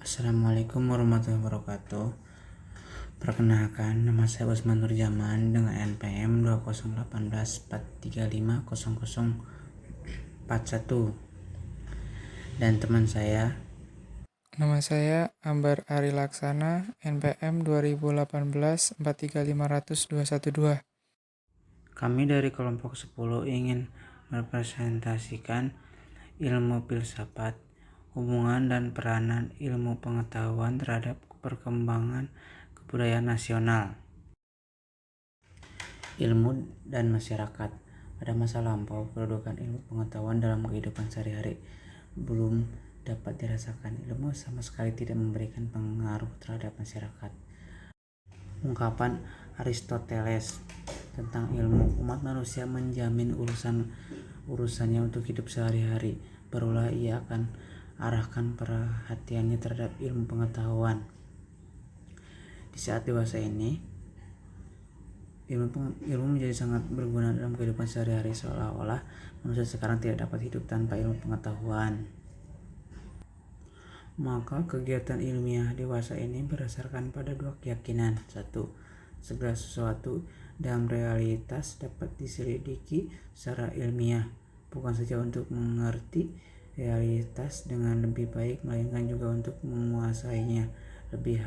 Assalamualaikum warahmatullahi wabarakatuh. Perkenalkan, nama saya Usman Nurjaman dengan NPM 201843500041 dan teman saya. Nama saya Ambar Ari Laksana, NPM 2018 43500 212. Kami dari kelompok 10 ingin merepresentasikan ilmu filsafat, hubungan dan peranan ilmu pengetahuan terhadap perkembangan kebudayaan nasional, ilmu dan masyarakat. Pada masa lampau, kedudukan ilmu pengetahuan dalam kehidupan sehari-hari belum dapat dirasakan. Ilmu sama sekali tidak memberikan pengaruh terhadap masyarakat. Ungkapan Aristoteles tentang ilmu, umat manusia menjamin urusannya untuk hidup sehari-hari, barulah ia akan arahkan perhatiannya terhadap ilmu pengetahuan. Di saat dewasa ini, ilmu menjadi sangat berguna dalam kehidupan sehari-hari, seolah-olah manusia sekarang tidak dapat hidup tanpa ilmu pengetahuan. Maka kegiatan ilmiah dewasa ini berdasarkan pada dua keyakinan. Satu, segala sesuatu dalam realitas dapat diselidiki secara ilmiah, bukan saja untuk mengerti realitas dengan lebih baik, melainkan juga untuk menguasainya lebih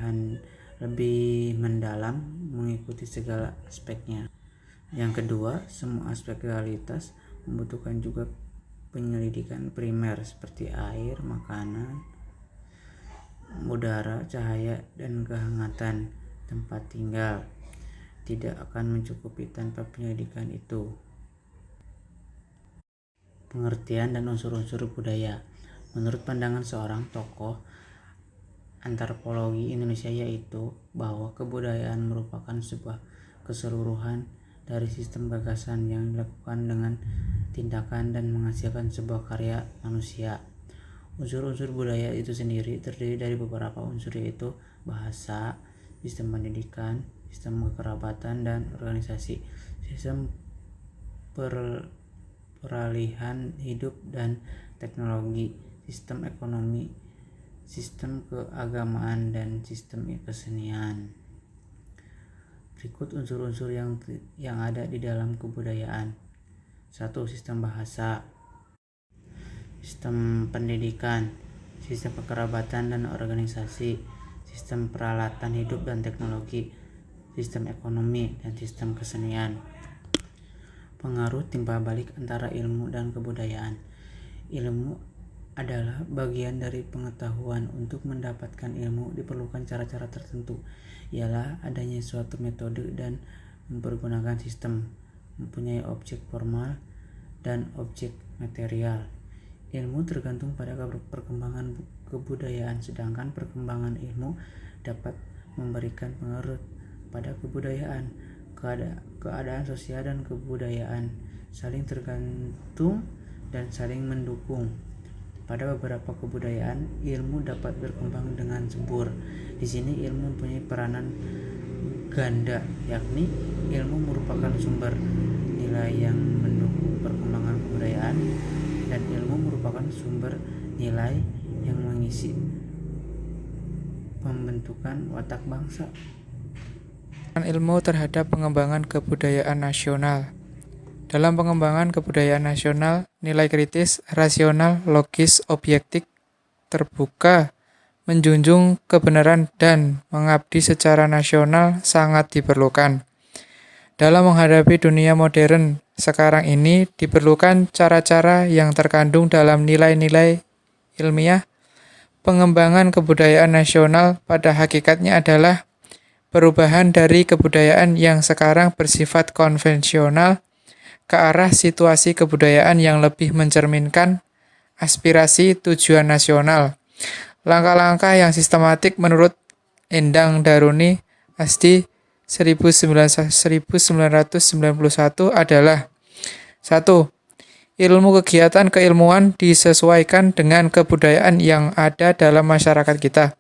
mendalam, mengikuti segala aspeknya. Yang kedua, semua aspek realitas membutuhkan juga penyelidikan primer seperti air, makanan, udara, cahaya, dan kehangatan tempat tinggal. Tidak akan mencukupi tanpa penyelidikan itu. Pengertian dan unsur-unsur budaya. Menurut pandangan seorang tokoh antropologi Indonesia, yaitu bahwa kebudayaan merupakan sebuah keseluruhan dari sistem gagasan yang dilakukan dengan tindakan dan menghasilkan sebuah karya manusia. Unsur-unsur budaya itu sendiri terdiri dari beberapa unsur, yaitu bahasa, sistem pendidikan, sistem kekerabatan dan organisasi, sistem peralihan hidup dan teknologi, sistem ekonomi, sistem keagamaan, dan sistem kesenian. Berikut unsur-unsur yang ada di dalam kebudayaan. 1. Sistem bahasa, sistem pendidikan, sistem kekerabatan dan organisasi, sistem peralatan hidup dan teknologi, sistem ekonomi, dan sistem kesenian. Pengaruh timbal balik antara ilmu dan kebudayaan. Ilmu adalah bagian dari pengetahuan. Untuk mendapatkan ilmu diperlukan cara-cara tertentu, ialah adanya suatu metode dan mempergunakan sistem, mempunyai objek formal dan objek material. Ilmu tergantung pada perkembangan kebudayaan, sedangkan perkembangan ilmu dapat memberikan pengaruh pada kebudayaan. Keadaan sosial dan kebudayaan saling tergantung dan saling mendukung. Pada beberapa kebudayaan, ilmu dapat berkembang dengan subur. Di sini ilmu mempunyai peranan ganda, yakni ilmu merupakan sumber nilai yang mendukung perkembangan kebudayaan, dan ilmu merupakan sumber nilai yang mengisi pembentukan watak bangsa. Ilmu terhadap pengembangan kebudayaan nasional. Dalam pengembangan kebudayaan nasional, nilai kritis, rasional, logis, objektif, terbuka, menjunjung kebenaran, dan mengabdi secara nasional sangat diperlukan. Dalam menghadapi dunia modern sekarang ini, diperlukan cara-cara yang terkandung dalam nilai-nilai ilmiah. Pengembangan kebudayaan nasional pada hakikatnya adalah perubahan dari kebudayaan yang sekarang bersifat konvensional ke arah situasi kebudayaan yang lebih mencerminkan aspirasi tujuan nasional. Langkah-langkah yang sistematik menurut Endang Daruni Asdi 1991 adalah: 1. Ilmu kegiatan keilmuan disesuaikan dengan kebudayaan yang ada dalam masyarakat kita,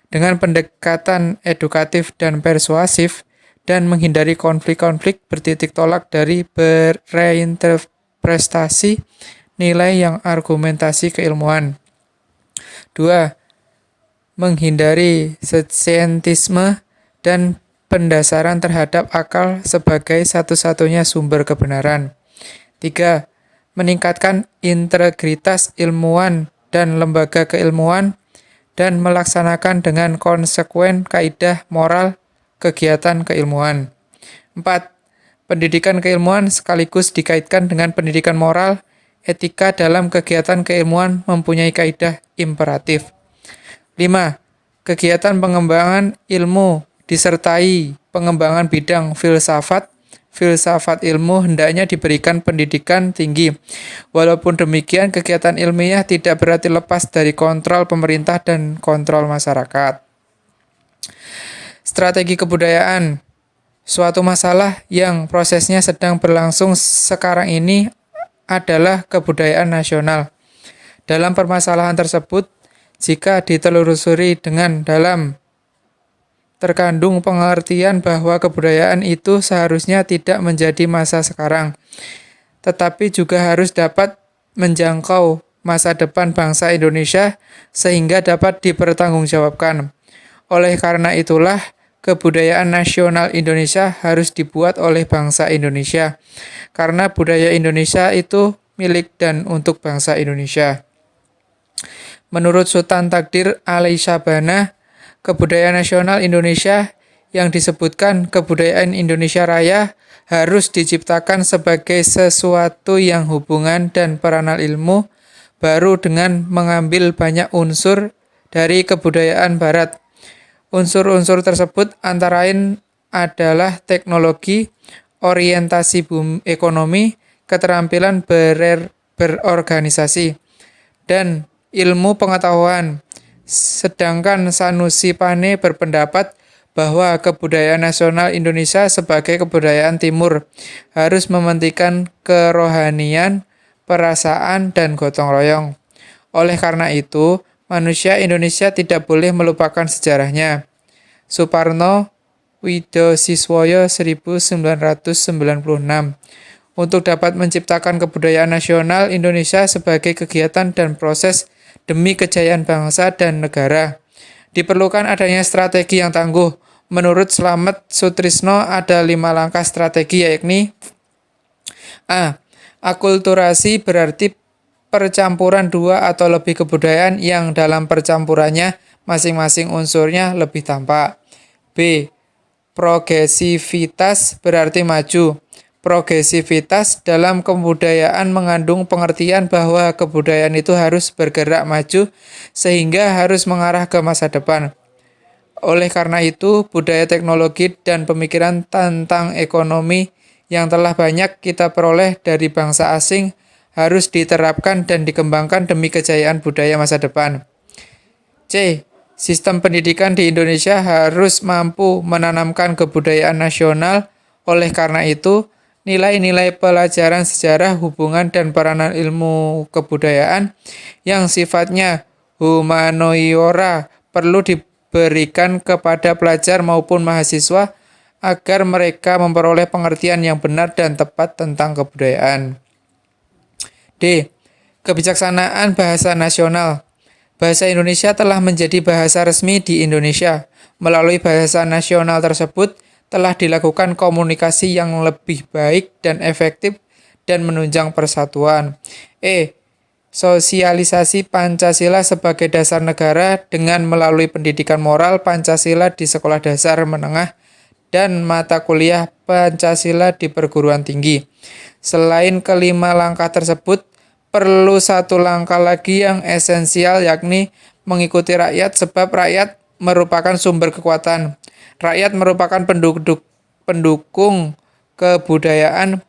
dengan pendekatan edukatif dan persuasif, dan menghindari konflik-konflik bertitik tolak dari bereinterpretasi nilai yang argumentasi keilmuan. 2. menghindari saintisme dan pendasaran terhadap akal sebagai satu-satunya sumber kebenaran. 3. Meningkatkan integritas ilmuwan dan lembaga keilmuan dan melaksanakan dengan konsekuen kaidah moral kegiatan keilmuan. 4. Pendidikan keilmuan sekaligus dikaitkan dengan pendidikan moral. Etika dalam kegiatan keilmuan mempunyai kaidah imperatif. 5. Kegiatan pengembangan ilmu disertai pengembangan bidang filsafat. Filsafat ilmu hendaknya diberikan pendidikan tinggi. Walaupun demikian, kegiatan ilmiah tidak berarti lepas dari kontrol pemerintah dan kontrol masyarakat. Strategi kebudayaan. Suatu masalah yang prosesnya sedang berlangsung sekarang ini adalah kebudayaan nasional. Dalam permasalahan tersebut, jika ditelusuri dengan dalam, terkandung pengertian bahwa kebudayaan itu seharusnya tidak menjadi masa sekarang, tetapi juga harus dapat menjangkau masa depan bangsa Indonesia sehingga dapat dipertanggungjawabkan. Oleh karena itulah, kebudayaan nasional Indonesia harus dibuat oleh bangsa Indonesia, karena budaya Indonesia itu milik dan untuk bangsa Indonesia. Menurut Sultan Takdir Alaisyabana, kebudayaan nasional Indonesia yang disebutkan kebudayaan Indonesia Raya harus diciptakan sebagai sesuatu yang hubungan dan peranan ilmu baru dengan mengambil banyak unsur dari kebudayaan Barat. Unsur-unsur tersebut antara lain adalah teknologi, orientasi ekonomi, keterampilan berorganisasi, dan ilmu pengetahuan. Sedangkan Sanusi Pane berpendapat bahwa kebudayaan nasional Indonesia sebagai kebudayaan timur harus mementingkan kerohanian, perasaan, dan gotong royong. Oleh karena itu, manusia Indonesia tidak boleh melupakan sejarahnya. Suparno Widosiswoyo 1996. Untuk dapat menciptakan kebudayaan nasional Indonesia sebagai kegiatan dan proses demi kejayaan bangsa dan negara, diperlukan adanya strategi yang tangguh. Menurut Slamet Sutrisno ada 5 langkah strategi, yakni A. Akulturasi berarti percampuran 2 atau lebih kebudayaan yang dalam percampurannya masing-masing unsurnya lebih tampak. B. Progresivitas berarti maju. Progresivitas dalam kebudayaan mengandung pengertian bahwa kebudayaan itu harus bergerak maju sehingga harus mengarah ke masa depan. Oleh karena itu, budaya teknologi dan pemikiran tentang ekonomi yang telah banyak kita peroleh dari bangsa asing harus diterapkan dan dikembangkan demi kejayaan budaya masa depan. C. Sistem pendidikan di Indonesia harus mampu menanamkan kebudayaan nasional. Oleh karena itu, nilai-nilai pelajaran sejarah, hubungan, dan peranan ilmu kebudayaan yang sifatnya humaniora perlu diberikan kepada pelajar maupun mahasiswa agar mereka memperoleh pengertian yang benar dan tepat tentang kebudayaan. D. Kebijaksanaan bahasa nasional. Bahasa Indonesia telah menjadi bahasa resmi di Indonesia. Melalui bahasa nasional tersebut, telah dilakukan komunikasi yang lebih baik dan efektif dan menunjang persatuan. E. Sosialisasi Pancasila sebagai dasar negara dengan melalui pendidikan moral Pancasila di sekolah dasar menengah dan mata kuliah Pancasila di perguruan tinggi. Selain kelima langkah tersebut, perlu satu langkah lagi yang esensial, yakni mengikuti rakyat, sebab rakyat merupakan sumber kekuatan. Rakyat merupakan pendukung kebudayaan,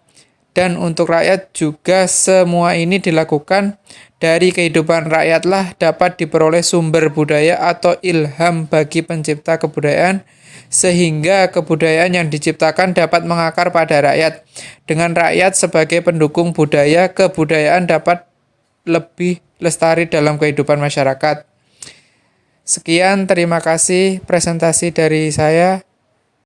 dan untuk rakyat juga semua ini dilakukan. Dari kehidupan rakyatlah dapat diperoleh sumber budaya atau ilham bagi pencipta kebudayaan, sehingga kebudayaan yang diciptakan dapat mengakar pada rakyat. Dengan rakyat sebagai pendukung budaya, kebudayaan dapat lebih lestari dalam kehidupan masyarakat. Sekian, terima kasih presentasi dari saya.